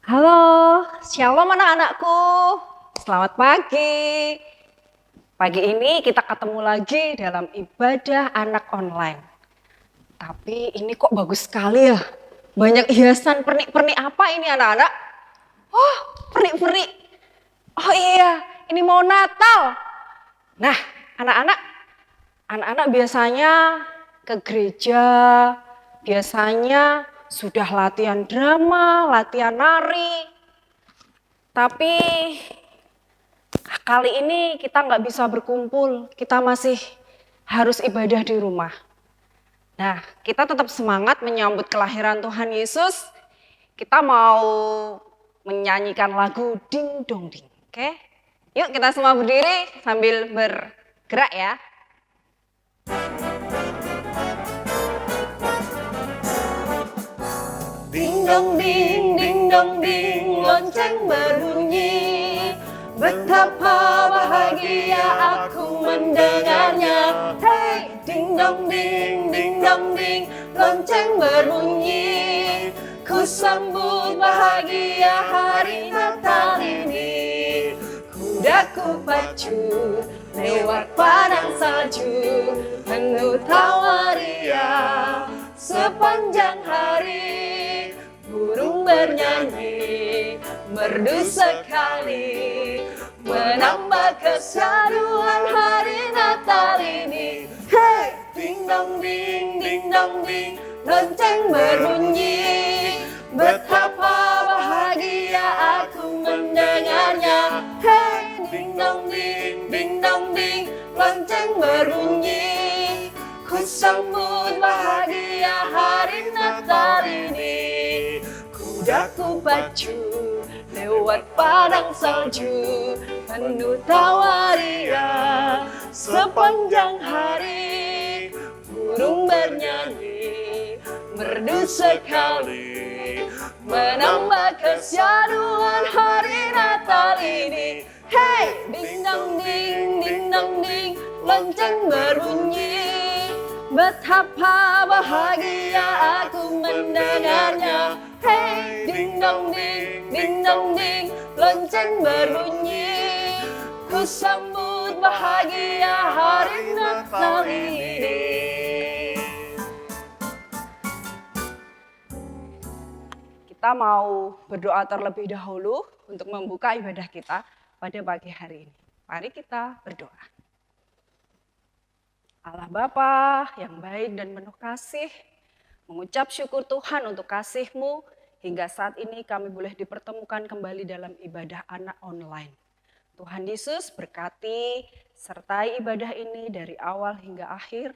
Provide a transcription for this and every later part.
Halo, shalom anak-anakku. Selamat pagi. Pagi ini kita ketemu lagi dalam ibadah anak online. Tapi ini kok bagus sekali ya. Banyak hiasan pernik-pernik apa ini anak-anak? Oh, pernik-pernik. Oh iya, ini mau Natal. Nah, anak-anak biasanya ke gereja, biasanya sudah latihan drama, latihan nari. Tapi kali ini kita nggak bisa berkumpul, kita masih harus ibadah di rumah. Nah, kita tetap semangat menyambut kelahiran Tuhan Yesus. Kita mau menyanyikan lagu Ding Dong Ding, oke? Yuk kita semua berdiri sambil bergerak ya. Ding dong ding, lonceng berbunyi. Betapa bahagia aku mendengarnya. Hey, ding dong ding, lonceng berbunyi. Ku sambut bahagia hari Natal ini. Kudaku pacu lewat padang salju, penuh tawaria sepanjang hari. Burung bernyanyi merdu sekali, menambah keseruan hari Natal ini. Hey, ding dong ding, lonceng berbunyi. Betapa bahagia aku mendengarnya. Hey, ding dong ding, lonceng berbunyi. Ku sambut bahagia hari Natal ini. Kudaku pacu lewat padang salju, penuh tawaria sepanjang hari. Burung bernyanyi merdu sekali, menambah keseruan hari Natal ini. Hey, ding dong ding, lonceng berbunyi. Betapa bahagia aku mendengarnya. Hey, ding dong ding, lonceng berbunyi. Ku sambut bahagia hari Natal ini. Kita mau berdoa terlebih dahulu untuk membuka ibadah kita pada pagi hari ini. Mari kita berdoa. Allah Bapa yang baik dan penuh kasih, mengucap syukur Tuhan untuk kasih-Mu hingga saat ini kami boleh dipertemukan kembali dalam ibadah anak online. Tuhan Yesus berkati sertai ibadah ini dari awal hingga akhir,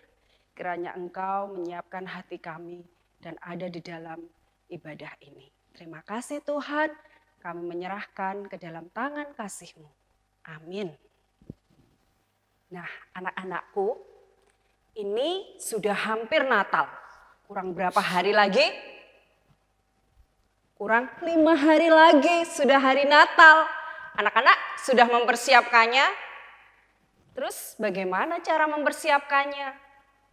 kiranya Engkau menyiapkan hati kami dan ada di dalam ibadah ini. Terima kasih Tuhan, kami menyerahkan ke dalam tangan kasih-Mu. Amin. Nah, anak-anakku, ini sudah hampir Natal. Kurang berapa hari lagi? Kurang 5 hari lagi sudah hari Natal. Anak-anak sudah mempersiapkannya? Terus bagaimana cara mempersiapkannya?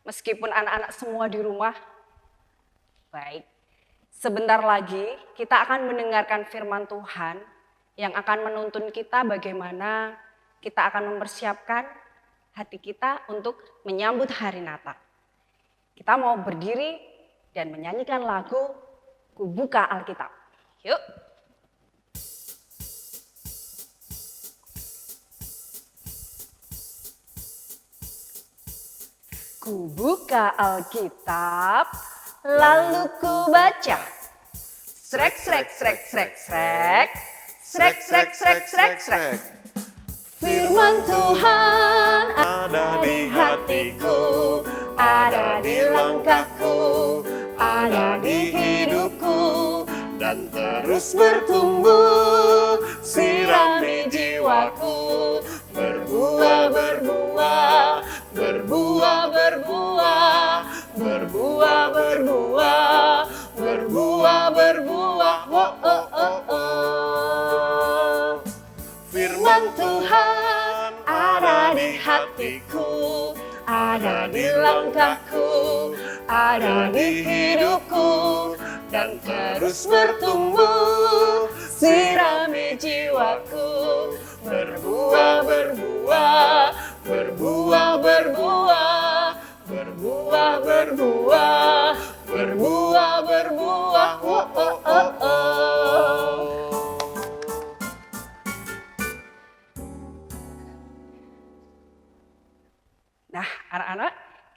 Meskipun anak-anak semua di rumah? Baik, sebentar lagi kita akan mendengarkan firman Tuhan yang akan menuntun kita bagaimana kita akan mempersiapkan hati kita untuk menyambut hari Natal. Kita mau berdiri dan menyanyikan lagu Ku Buka Alkitab. Yuk. Ku buka Alkitab, lalu ku baca. Srek, srek, srek, srek, srek. Srek, srek, srek, srek, srek. Firman Tuhan ada di hatiku, ada di langkahku, ada di hidupku, dan terus bertumbuh, sirami jiwaku, berbuah, berbuah, berbuah, berbuah, berbuah, berbuah, berbuah, berbuah, oh, oh, oh, oh. Firman Tuhan ada di hatiku, ada di langkahku, ada di hidupku, dan terus bertumbuh,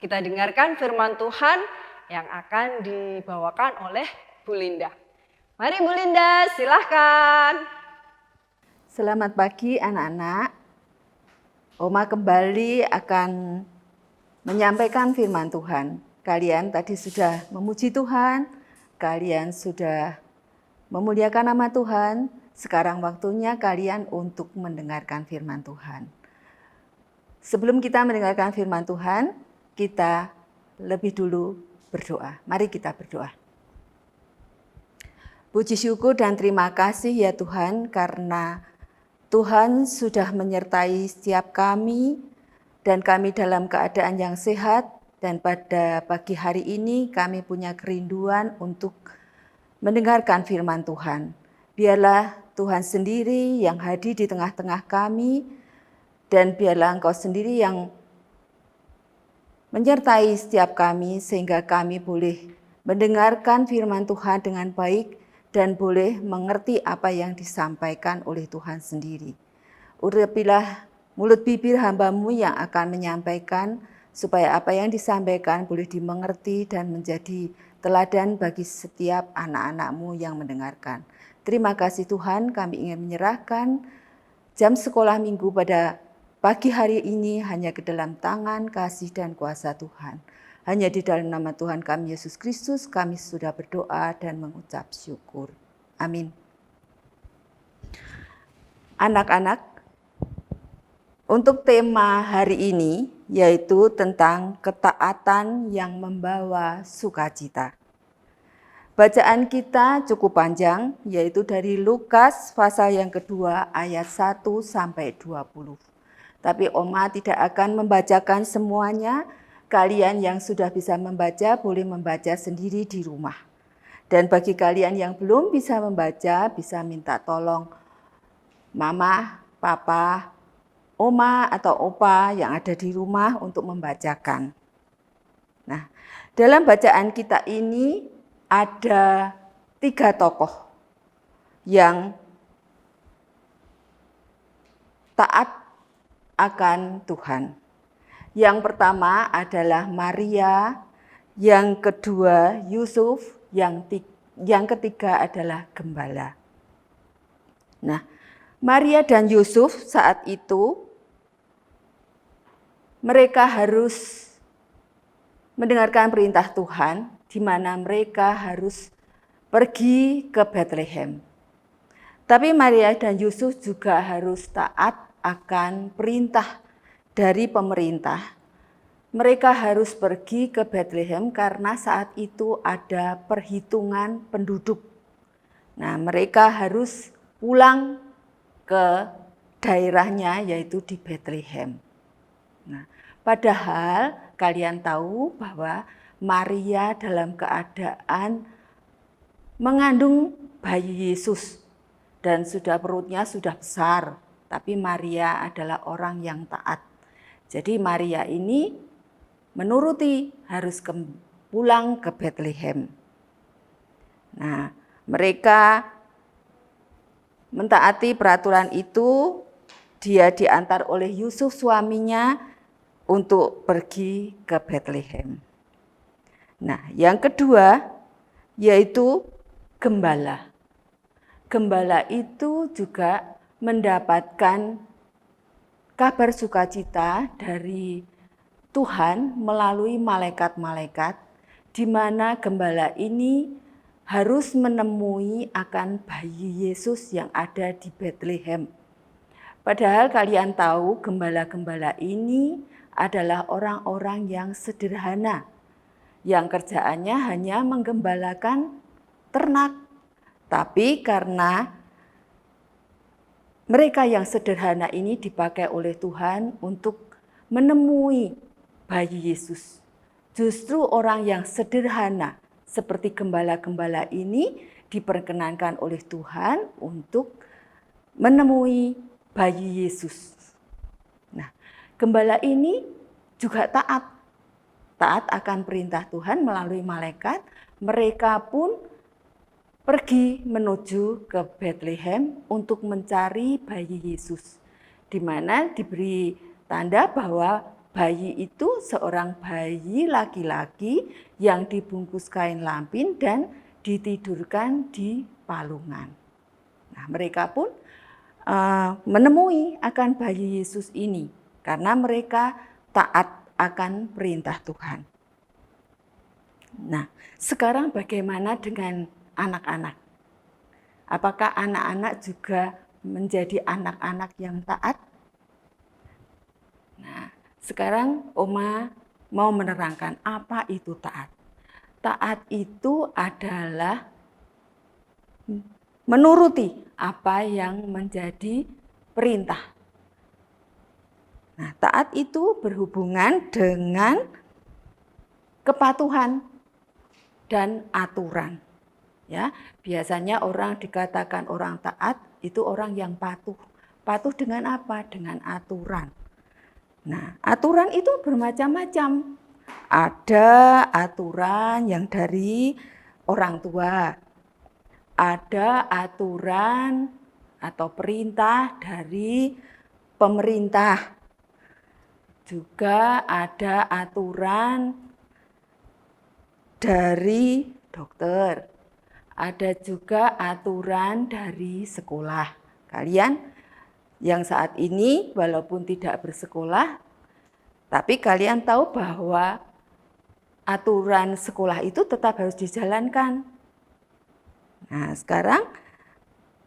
kita dengarkan firman Tuhan yang akan dibawakan oleh Bu Linda. Mari Bu Linda, silahkan. Selamat pagi anak-anak. Oma kembali akan menyampaikan firman Tuhan. Kalian tadi sudah memuji Tuhan, kalian sudah memuliakan nama Tuhan. Sekarang waktunya kalian untuk mendengarkan firman Tuhan. Sebelum kita mendengarkan firman Tuhan, kita lebih dulu berdoa. Mari kita berdoa. Puji syukur dan terima kasih ya Tuhan, karena Tuhan sudah menyertai setiap kami dan kami dalam keadaan yang sehat, dan pada pagi hari ini kami punya kerinduan untuk mendengarkan firman Tuhan. Biarlah Tuhan sendiri yang hadir di tengah-tengah kami, dan biarlah Engkau sendiri yang menyertai setiap kami sehingga kami boleh mendengarkan firman Tuhan dengan baik dan boleh mengerti apa yang disampaikan oleh Tuhan sendiri. Urapilah mulut bibir hamba-Mu yang akan menyampaikan, supaya apa yang disampaikan boleh dimengerti dan menjadi teladan bagi setiap anak-anak-Mu yang mendengarkan. Terima kasih Tuhan, kami ingin menyerahkan jam sekolah minggu pada pagi hari ini hanya ke dalam tangan, kasih dan kuasa Tuhan. Hanya di dalam nama Tuhan kami Yesus Kristus kami sudah berdoa dan mengucap syukur. Amin. Anak-anak, untuk tema hari ini yaitu tentang ketaatan yang membawa sukacita. Bacaan kita cukup panjang, yaitu dari Lukas pasal yang kedua ayat 1 sampai 20. Tapi Oma tidak akan membacakan semuanya. Kalian yang sudah bisa membaca boleh membaca sendiri di rumah. Dan bagi kalian yang belum bisa membaca, bisa minta tolong mama, papa, oma atau opa yang ada di rumah untuk membacakan. Nah, dalam bacaan kita ini ada 3 tokoh yang taat akan Tuhan. Yang pertama adalah Maria, yang kedua Yusuf, yang ketiga adalah gembala. Nah, Maria dan Yusuf saat itu mereka harus mendengarkan perintah Tuhan, di mana mereka harus pergi ke Bethlehem. Tapi Maria dan Yusuf juga harus taat akan perintah dari pemerintah. Mereka harus pergi ke Bethlehem karena saat itu ada perhitungan penduduk. Nah, mereka harus pulang ke daerahnya yaitu di Bethlehem. Nah, padahal kalian tahu bahwa Maria dalam keadaan mengandung bayi Yesus dan perutnya sudah besar, tapi Maria adalah orang yang taat. Jadi Maria ini menuruti harus pulang ke Bethlehem. Nah, mereka mentaati peraturan itu, dia diantar oleh Yusuf suaminya untuk pergi ke Bethlehem. Nah, yang kedua yaitu gembala. Gembala itu juga mendapatkan kabar sukacita dari Tuhan melalui malaikat-malaikat, di mana gembala ini harus menemui akan bayi Yesus yang ada di Bethlehem. Padahal kalian tahu gembala-gembala ini adalah orang-orang yang sederhana, yang kerjaannya hanya menggembalakan ternak. Tapi karena mereka yang sederhana ini dipakai oleh Tuhan untuk menemui bayi Yesus. Justru orang yang sederhana seperti gembala-gembala ini diperkenankan oleh Tuhan untuk menemui bayi Yesus. Nah, gembala ini juga taat akan perintah Tuhan melalui malaikat. Mereka pun pergi menuju ke Bethlehem untuk mencari bayi Yesus, di mana diberi tanda bahwa bayi itu seorang bayi laki-laki yang dibungkus kain lampin dan ditidurkan di palungan. Nah, mereka pun menemui akan bayi Yesus ini karena mereka taat akan perintah Tuhan. Nah, sekarang bagaimana dengan anak-anak? Apakah anak-anak juga menjadi anak-anak yang taat? Nah, sekarang Oma mau menerangkan apa itu taat. Taat itu adalah menuruti apa yang menjadi perintah. Nah, taat itu berhubungan dengan kepatuhan dan aturan. Ya, biasanya orang dikatakan orang taat itu orang yang patuh. Patuh dengan apa? Dengan aturan. Nah, aturan itu bermacam-macam. Ada aturan yang dari orang tua. Ada aturan atau perintah dari pemerintah. Juga ada aturan dari dokter. Ada juga aturan dari sekolah. Kalian yang saat ini walaupun tidak bersekolah, tapi kalian tahu bahwa aturan sekolah itu tetap harus dijalankan. Nah, sekarang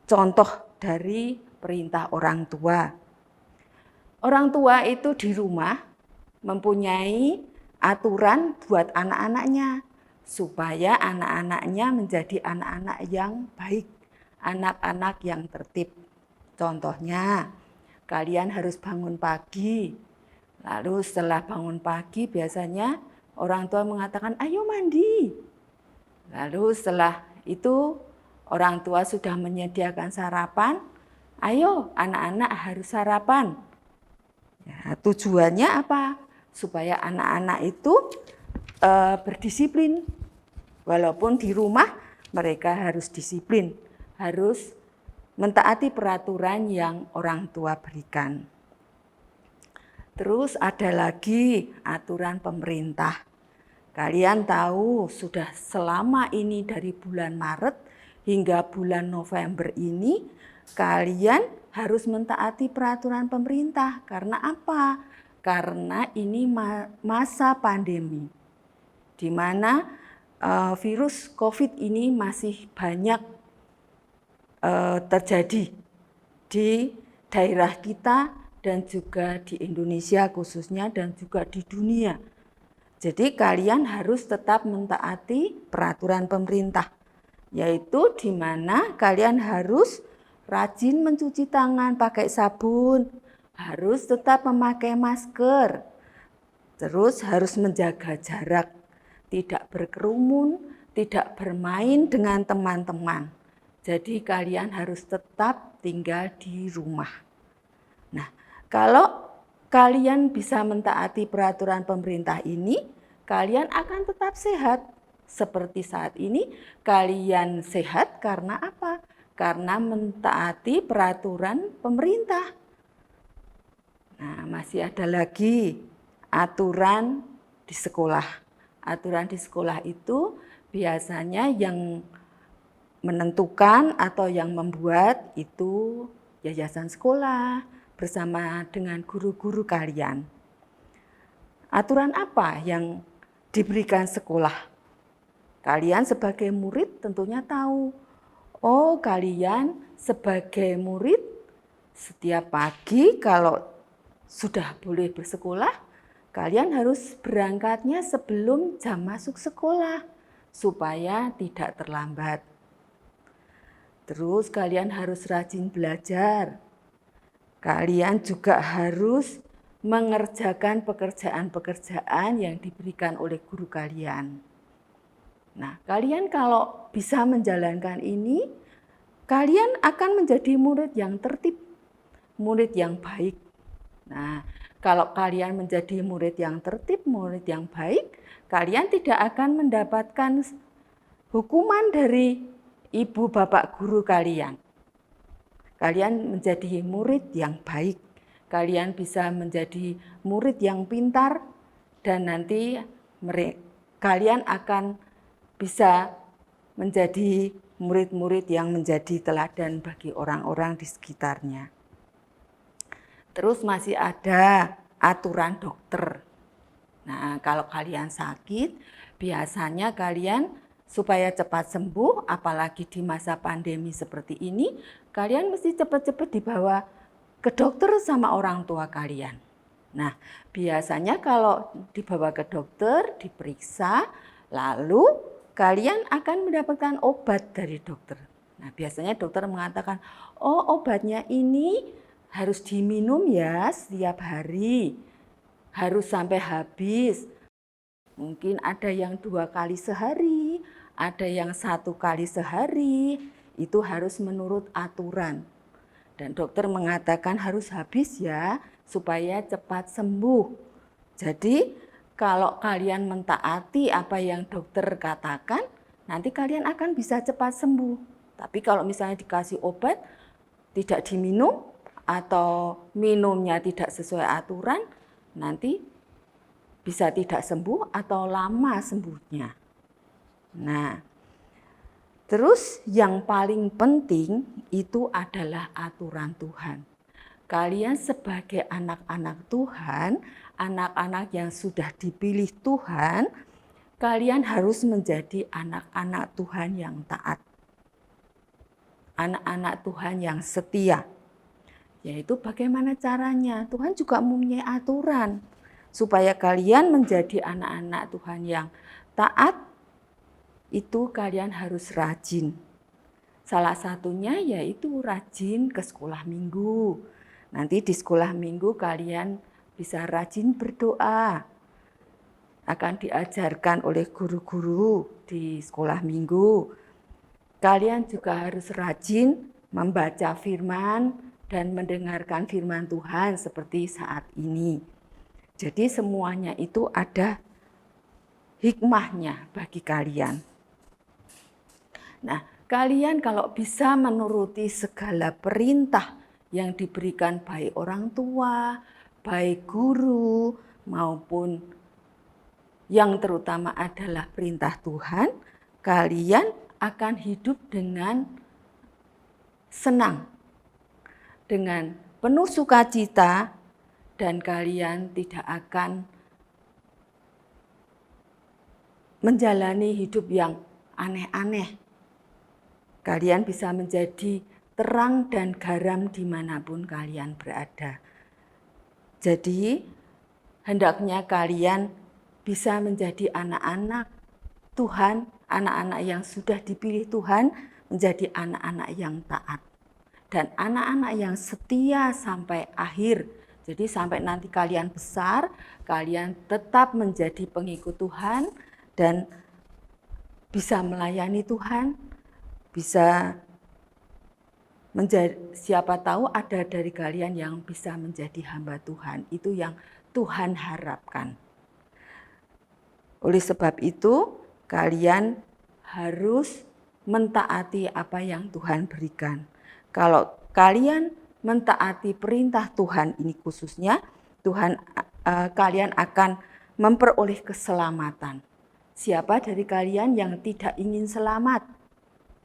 contoh dari perintah orang tua. Orang tua itu di rumah mempunyai aturan buat anak-anaknya, supaya anak-anaknya menjadi anak-anak yang baik, anak-anak yang tertib. Contohnya, kalian harus bangun pagi. Lalu setelah bangun pagi biasanya orang tua mengatakan, ayo mandi. Lalu setelah itu orang tua sudah menyediakan sarapan, ayo anak-anak harus sarapan. Ya, tujuannya apa? Supaya anak-anak itu berdisiplin. Walaupun di rumah mereka harus disiplin, harus mentaati peraturan yang orang tua berikan. Terus ada lagi aturan pemerintah. Kalian tahu sudah selama ini dari bulan Maret hingga bulan November ini kalian harus mentaati peraturan pemerintah. Karena apa? Karena ini masa pandemi, di mana virus COVID ini masih banyak terjadi di daerah kita dan juga di Indonesia khususnya dan juga di dunia. Jadi kalian harus tetap mentaati peraturan pemerintah, yaitu di mana kalian harus rajin mencuci tangan pakai sabun, harus tetap memakai masker, terus harus menjaga jarak, tidak berkerumun, tidak bermain dengan teman-teman. Jadi kalian harus tetap tinggal di rumah. Nah, kalau kalian bisa mentaati peraturan pemerintah ini, kalian akan tetap sehat. Seperti saat ini, kalian sehat karena apa? Karena mentaati peraturan pemerintah. Nah, masih ada lagi aturan di sekolah. Aturan di sekolah itu biasanya yang menentukan atau yang membuat itu yayasan sekolah bersama dengan guru-guru kalian. Aturan apa yang diberikan sekolah? Kalian sebagai murid tentunya tahu. Oh, kalian sebagai murid setiap pagi kalau sudah boleh bersekolah, kalian harus berangkatnya sebelum jam masuk sekolah supaya tidak terlambat. Terus kalian harus rajin belajar. Kalian juga harus mengerjakan pekerjaan-pekerjaan yang diberikan oleh guru kalian. Nah, kalian kalau bisa menjalankan ini, kalian akan menjadi murid yang tertib, murid yang baik. Nah, kalau kalian menjadi murid yang tertib, murid yang baik, kalian tidak akan mendapatkan hukuman dari ibu bapak guru kalian. Kalian menjadi murid yang baik kalian bisa menjadi murid yang pintar, dan nanti kalian akan bisa menjadi murid-murid yang menjadi teladan bagi orang-orang di sekitarnya. Terus masih ada aturan dokter. Nah, kalau kalian sakit, biasanya kalian supaya cepat sembuh, apalagi di masa pandemi seperti ini, kalian mesti cepat-cepat dibawa ke dokter sama orang tua kalian. Nah, biasanya kalau dibawa ke dokter, diperiksa, lalu kalian akan mendapatkan obat dari dokter. Nah, biasanya dokter mengatakan, oh obatnya ini harus diminum ya setiap hari, harus sampai habis. Mungkin ada yang 2 kali sehari, ada yang 1 kali sehari, itu harus menurut aturan. Dan dokter mengatakan harus habis ya, supaya cepat sembuh. Jadi kalau kalian mentaati apa yang dokter katakan, nanti kalian akan bisa cepat sembuh. Tapi kalau misalnya dikasih obat, tidak diminum, atau minumnya tidak sesuai aturan, nanti bisa tidak sembuh atau lama sembuhnya. Nah, terus yang paling penting itu adalah aturan Tuhan. Kalian sebagai anak-anak Tuhan, anak-anak yang sudah dipilih Tuhan, kalian harus menjadi anak-anak Tuhan yang taat. Anak-anak Tuhan yang setia. Yaitu bagaimana caranya? Tuhan juga mempunyai aturan. Supaya kalian menjadi anak-anak Tuhan yang taat, itu kalian harus rajin. Salah satunya yaitu rajin ke sekolah minggu. Nanti di sekolah minggu kalian bisa rajin berdoa. Akan diajarkan oleh guru-guru di sekolah minggu. Kalian juga harus rajin membaca firman dan mendengarkan firman Tuhan seperti saat ini. Jadi semuanya itu ada hikmahnya bagi kalian. Nah, kalian kalau bisa menuruti segala perintah yang diberikan baik orang tua, baik guru, maupun yang terutama adalah perintah Tuhan, kalian akan hidup dengan senang, dengan penuh sukacita, dan kalian tidak akan menjalani hidup yang aneh-aneh. Kalian bisa menjadi terang dan garam dimanapun kalian berada. Jadi, hendaknya kalian bisa menjadi anak-anak Tuhan, anak-anak yang sudah dipilih Tuhan, menjadi anak-anak yang taat. Dan anak-anak yang setia sampai akhir. Jadi sampai nanti kalian besar, kalian tetap menjadi pengikut Tuhan dan bisa melayani Tuhan, bisa menjadi, siapa tahu ada dari kalian yang bisa menjadi hamba Tuhan. Itu yang Tuhan harapkan. Oleh sebab itu, kalian harus mentaati apa yang Tuhan berikan. Kalau kalian mentaati perintah Tuhan ini khususnya, kalian akan memperoleh keselamatan. Siapa dari kalian yang tidak ingin selamat?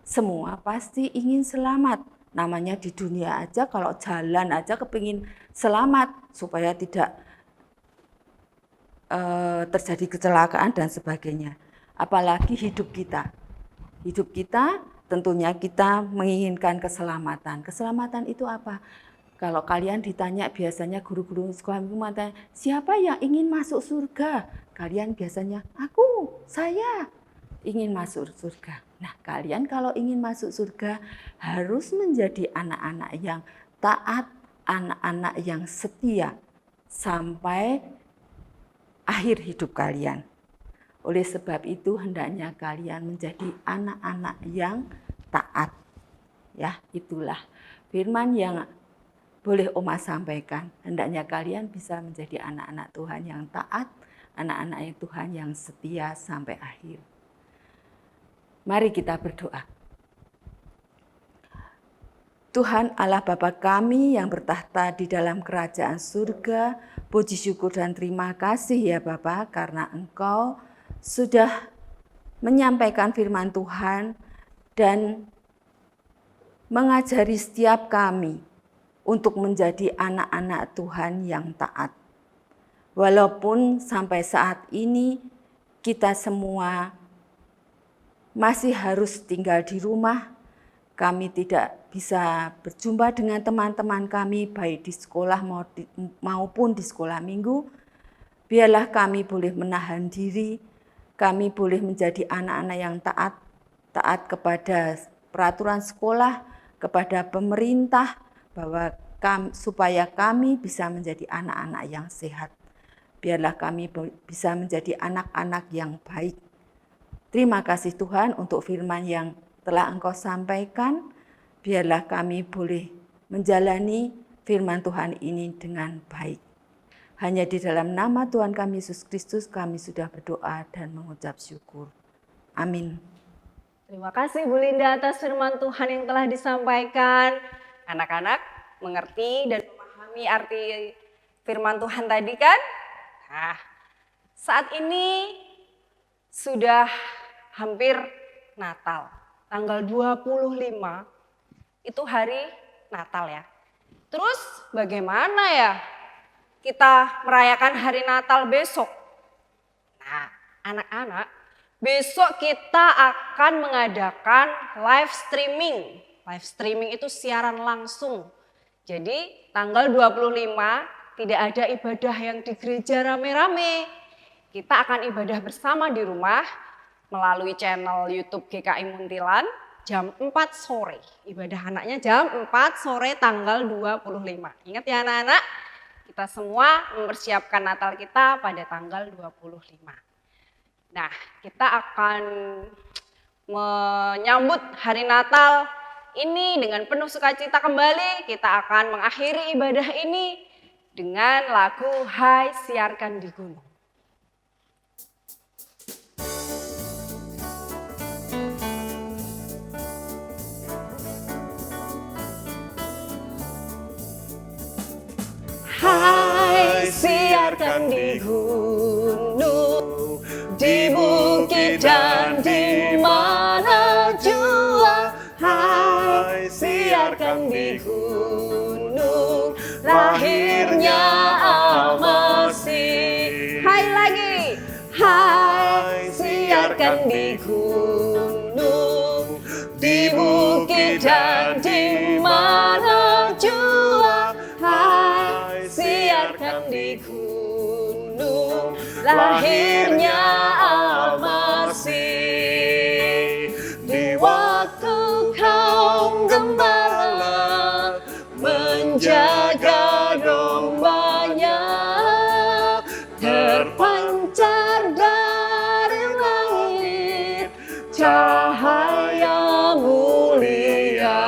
Semua pasti ingin selamat. Namanya di dunia aja, kalau jalan aja kepingin selamat supaya tidak terjadi kecelakaan dan sebagainya. Apalagi hidup kita. Hidup kita tentunya kita menginginkan keselamatan. Keselamatan itu apa? Kalau kalian ditanya biasanya guru-guru sekolah minggu mengatakan, siapa yang ingin masuk surga? Kalian biasanya, saya ingin masuk surga. Nah, kalian kalau ingin masuk surga harus menjadi anak-anak yang taat, anak-anak yang setia sampai akhir hidup kalian. Oleh sebab itu hendaknya kalian menjadi anak-anak yang taat. Ya, itulah firman yang boleh Oma sampaikan. Hendaknya kalian bisa menjadi anak-anak Tuhan yang taat, anak-anak Tuhan yang setia sampai akhir. Mari kita berdoa. Tuhan Allah Bapa kami yang bertahta di dalam kerajaan surga, puji syukur dan terima kasih ya Bapa, karena Engkau sudah menyampaikan firman Tuhan dan mengajari setiap kami untuk menjadi anak-anak Tuhan yang taat. Walaupun sampai saat ini kita semua masih harus tinggal di rumah, kami tidak bisa berjumpa dengan teman-teman kami baik di sekolah maupun di sekolah minggu. Biarlah kami boleh menahan diri, kami boleh menjadi anak-anak yang taat kepada peraturan sekolah, kepada pemerintah, bahwa supaya kami bisa menjadi anak-anak yang sehat. Biarlah kami bisa menjadi anak-anak yang baik. Terima kasih Tuhan untuk firman yang telah Engkau sampaikan. Biarlah kami boleh menjalani firman Tuhan ini dengan baik. Hanya di dalam nama Tuhan kami Yesus Kristus kami sudah berdoa dan mengucap syukur. Amin. Terima kasih Bu Linda atas firman Tuhan yang telah disampaikan. Anak-anak mengerti dan memahami arti firman Tuhan tadi kan? Nah, saat ini sudah hampir Natal. Tanggal 25 itu hari Natal ya. Terus bagaimana ya kita merayakan hari Natal besok? Nah, anak-anak, besok kita akan mengadakan live streaming. Live streaming itu siaran langsung. Jadi tanggal 25 tidak ada ibadah yang di gereja rame-rame. Kita akan ibadah bersama di rumah melalui channel YouTube GKI Muntilan jam 4 sore. Ibadah anaknya jam 4 sore tanggal 25. Ingat ya anak-anak, kita semua mempersiapkan Natal kita pada tanggal 25. Nah, kita akan menyambut hari Natal ini dengan penuh sukacita kembali. Kita akan mengakhiri ibadah ini dengan lagu Hai Siarkan di Gunung. Hai siarkan di gunung, di bukit dan di mana jua. Hai siarkan di gunung, lahirnya Al-Masih. Hai lagi. Hai siarkan di gunung, di bukit dan di mana jua. Hai siarkan di gunung, lahirnya Al-Masih. Di waktu kaum gembala menjaga dombanya, terpancar dari langit cahaya mulia.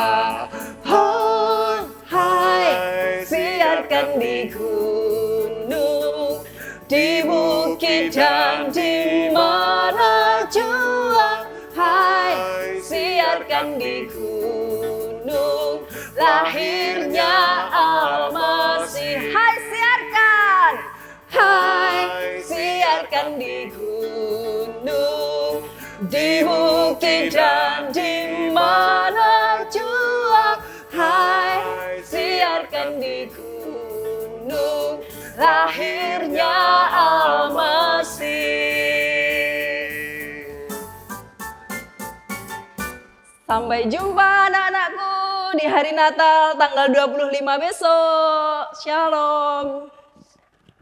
Oh, hai siarkan di gunung, di bukit dan di mana jua. Hai siarkan di gunung, lahirnya Al-Masih. Hai siarkan. Hai siarkan di gunung, di bukit dan di mana jua. Hai siarkan di gunung, lahirnya Al-Masih. Sampai jumpa anak-anakku di hari Natal tanggal 25 besok. Shalom.